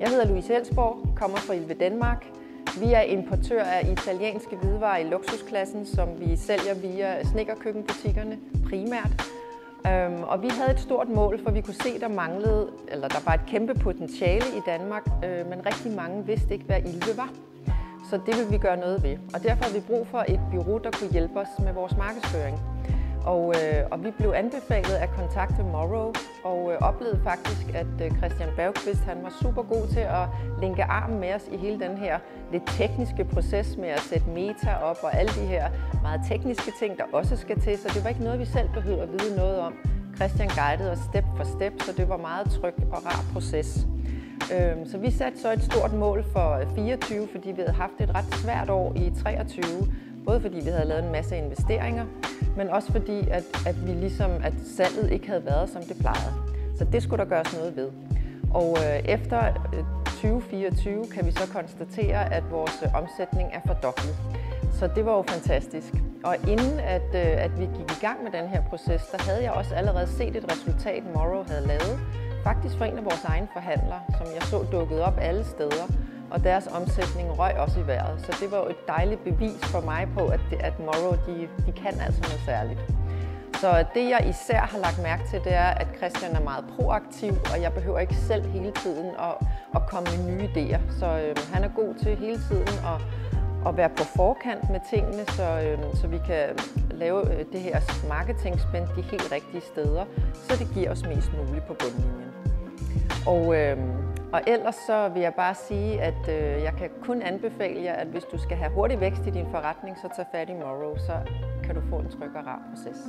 Jeg hedder Louise Elsborg, kommer fra Ilve Danmark. Vi er importør af italienske hvidevarer i luksusklassen, som vi sælger via snedkerkøkkenbutikkerne primært. Og vi havde et stort mål, for vi kunne se, der var et kæmpe potentiale i Danmark, men rigtig mange vidste ikke, hvad Ilve var. Så det vil vi gøre noget ved. Og derfor har vi brug for et bureau, der kunne hjælpe os med vores markedsføring. Og vi blev anbefalet at kontakte Morrow og oplevede faktisk, at Christian Bergqvist han var super god til at linke armen med os i hele den her lidt tekniske proces med at sætte meta op og alle de her meget tekniske ting, der også skal til. Så det var ikke noget, vi selv behøvede at vide noget om. Christian guidede os step for step, så det var meget tryg og rar proces. Så vi satte så et stort mål for 24, fordi vi havde haft et ret svært år i 23. Både fordi vi havde lavet en masse investeringer, men også fordi, at salget ikke havde været, som det plejede. Så det skulle der gøres noget ved. Og efter 2024 kan vi så konstatere, at vores omsætning er fordoblet. Så det var jo fantastisk. Og inden at vi gik i gang med den her proces, der havde jeg også allerede set et resultat, Morrow havde lavet. Faktisk for en af vores egne forhandlere, som jeg så dukket op alle steder. Og deres omsætning røg også i vejret. Så det var jo et dejligt bevis for mig på, at Morrow de kan altså noget særligt. Så det jeg især har lagt mærke til, det er, at Christian er meget proaktiv, og jeg behøver ikke selv hele tiden at komme med nye idéer. Så han er god til hele tiden at være på forkant med tingene, så vi kan lave det her marketingspænd de helt rigtige steder, så det giver os mest muligt på bundlinjen. Og ellers så vil jeg bare sige, at jeg kan kun anbefale jer, at hvis du skal have hurtig vækst i din forretning, så tag fat i Morrow, så kan du få en tryg og rar proces.